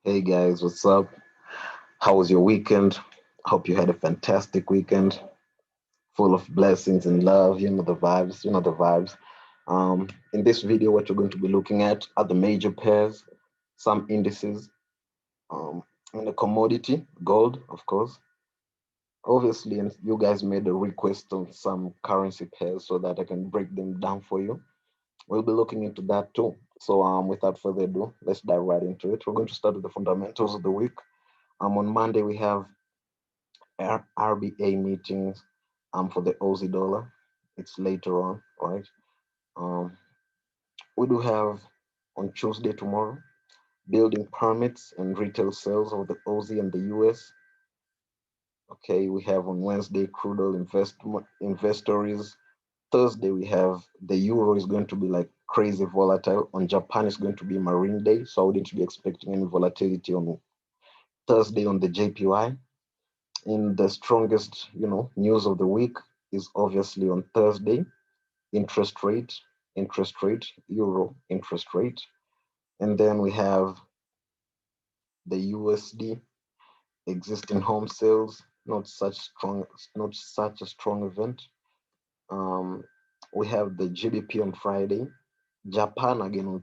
Hey guys, what's up? How was your weekend? Hope you had a fantastic weekend full of blessings and love. You know the vibes, you know the vibes. In this video, what you're going to be looking at are the major pairs, some indices, um, and the commodity, gold, of course. Obviously, and you guys made a request on some currency pairs so that I can break them down for you. We'll be looking into that too. So, without further ado, let's dive right into it. We're going to start with the fundamentals of the week. On Monday, we have RBA meetings for the Aussie dollar. It's later on, right? Um, we do have on Tuesday tomorrow building permits and retail sales of the Aussie and the US. Okay, we have on Wednesday crude oil inventories. Thursday we have the euro is going to be like crazy volatile. On Japan is going to be Marine Day, so I wouldn't be expecting any volatility on Thursday on the JPY. In the strongest, news of the week is obviously on Thursday, interest rate, euro interest rate. And then we have the USD existing home sales, not such a strong event. Um, we have the GBP on Friday. Japan again on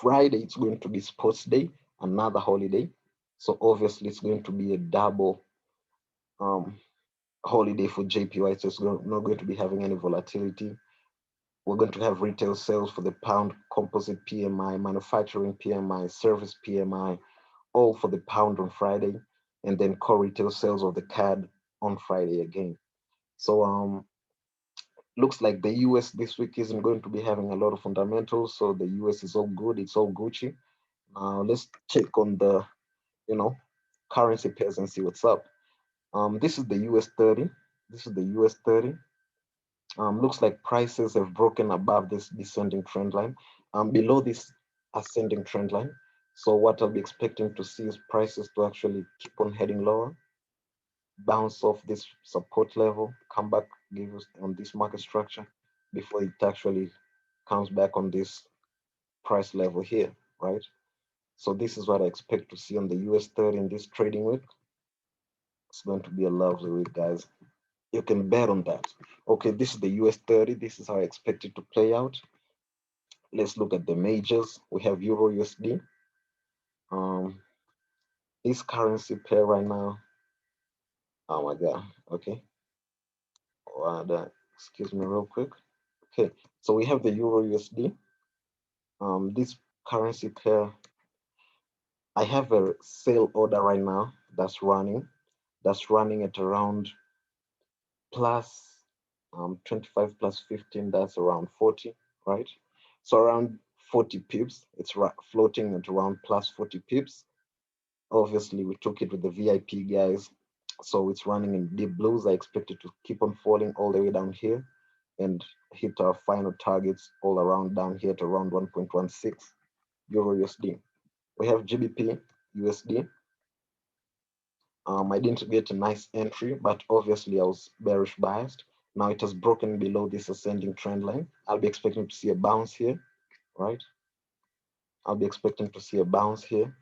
Friday, it's going to be sports day, another holiday. So obviously it's going to be a double um, holiday for JPY. So it's not going to be having any volatility. We're going to have retail sales for the pound, composite PMI, manufacturing PMI, service PMI, all for the pound on Friday, and then core retail sales of the CAD on Friday again. So looks like the US this week isn't going to be having a lot of fundamentals. So the US is all good, it's all Gucci. Now let's check on the you know currency pairs and see what's up. This is the US30. This is the US30. Looks like prices have broken above this descending trend line, below this ascending trend line. So what I'll be expecting to see is prices to actually keep on heading lower, bounce off this support level, come back, give us on this market structure before it actually comes back on this price level here, right? So this is what I expect to see on the US30 in this trading week. It's going to be a lovely week, guys. You can bet on that. Okay, this is the US30. This is how I expect it to play out. Let's look at the majors. We have Euro USD. Um, this currency pair right now. Oh my God. Okay. Excuse me, real quick. Okay. So we have the Euro USD. This currency pair. I have a sale order right now that's running. That's running at around plus 25 plus 15. That's around 40, right? So around 40 pips. It's floating at around plus 40 pips. Obviously, we took it with the VIP guys, so it's running in deep blues. I expect it to keep on falling all the way down here and hit our final targets all around down here at around 1.16 Euro USD. We have GBP USD. I didn't get a nice entry, but obviously I was bearish biased. Now it has broken below this ascending trend line. I'll be expecting to see a bounce here, right? I'll be expecting to see a bounce here,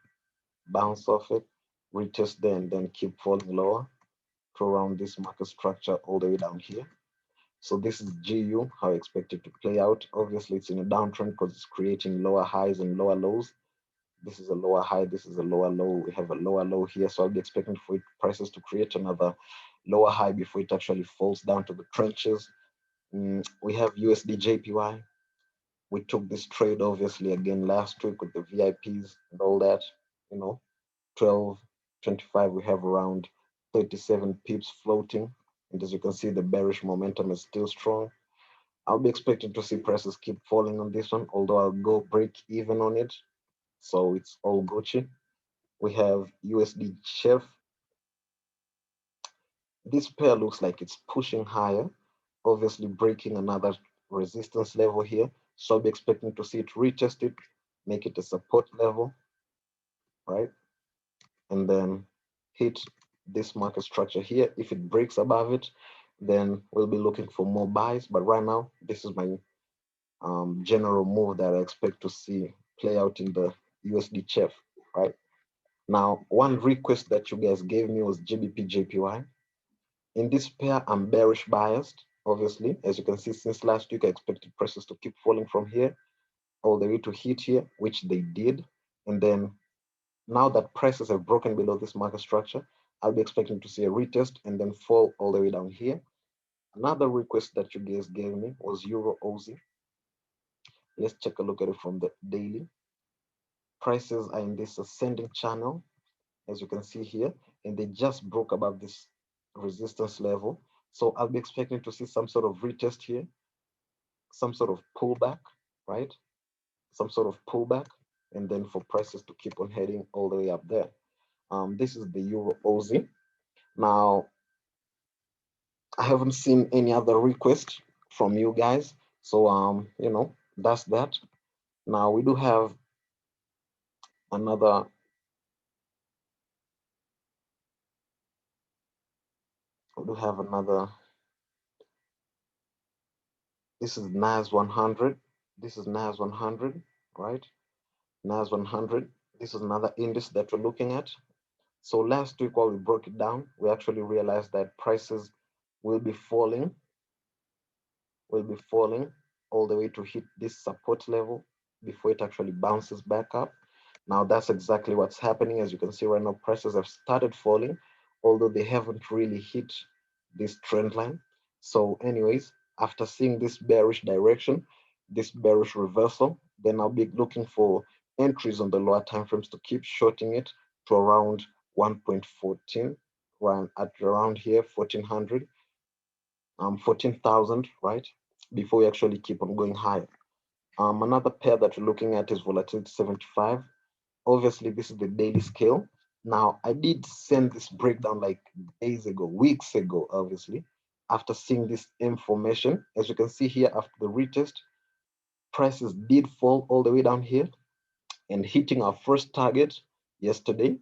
bounce off it, retest there, and then keep falling lower to around this market structure all the way down here. So this is GU, how I expect it to play out. Obviously, it's in a downtrend because it's creating lower highs and lower lows. This is a lower high, this is a lower low. We have a lower low here, so I'll be expecting for prices to create another lower high before it actually falls down to the trenches. We have Usdjpy. We took this trade obviously again last week with the VIPs and all that, you know, 12, 25, we have around 37 pips floating. And as you can see, the bearish momentum is still strong. I'll be expecting to see prices keep falling on this one, although I'll go break even on it. So it's all Gucci. We have Usdchf. This pair looks like it's pushing higher, obviously breaking another resistance level here. So I'll be expecting to see it retest it, make it a support level, right? And then hit this market structure here. If it breaks above it, then we'll be looking for more buys. But right now, this is my general move that I expect to see play out in the Usdchf, right? Now, one request that you guys gave me was Gbpjpy. In this pair, I'm bearish biased, obviously. As you can see, since last week, I expected prices to keep falling from here all the way to hit here, which they did. And then now that prices have broken below this market structure, I'll be expecting to see a retest and then fall all the way down here. Another request that you guys gave me was Eurusd. Let's take a look at it from the daily. Prices are in this ascending channel, as you can see here, and they just broke above this resistance level. So I'll be expecting to see some sort of retest here, some sort of pullback, right? Some sort of pullback, and then for prices to keep on heading all the way up there. This is the Eurusd. Now, I haven't seen any other request from you guys. So, that's that. Now we do have another, this is NAS100. This is NAS100, right? NAS100. This is another index that we're looking at. So last week while we broke it down, we actually realized that prices will be falling all the way to hit this support level before it actually bounces back up. Now that's exactly what's happening. As you can see right now, prices have started falling, although they haven't really hit this trend line. So anyways, after seeing this bearish direction, this bearish reversal, then I'll be looking for entries on the lower time frames to keep shorting it to around 1.14, right at around here, 1400, 14,000, right? Before we actually keep on going higher. Another pair that we're looking at is Volatility 75. Obviously, this is the daily scale. Now, I did send this breakdown like days ago, weeks ago, obviously, after seeing this information. As you can see here, after the retest, prices did fall all the way down here and hitting our first target yesterday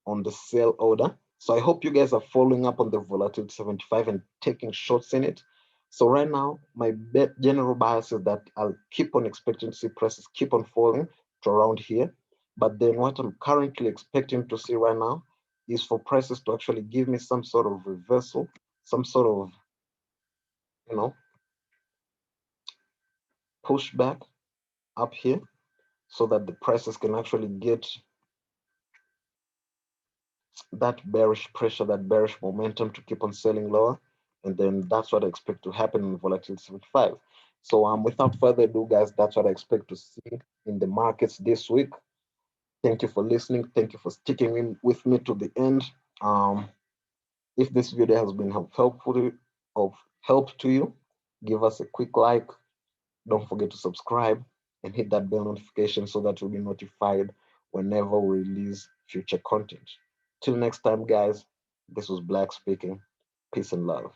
on the sell order. So I hope you guys are following up on the Volatility 75 and taking shots in it. So right now, my general bias is that I'll keep on expecting to see prices keep on falling to around here. But then what I'm currently expecting to see right now is for prices to actually give me some sort of reversal, some sort of, pushback up here so that the prices can actually get that bearish pressure, that bearish momentum to keep on selling lower. And then that's what I expect to happen in Volatility 75. So without further ado, guys, that's what I expect to see in the markets this week. Thank you for listening. Thank you for sticking in with me to the end. If this video has been of help to you, give us a quick like. Don't forget to subscribe and hit that bell notification so that you'll be notified whenever we release future content. Till next time, guys, this was Black speaking. Peace and love.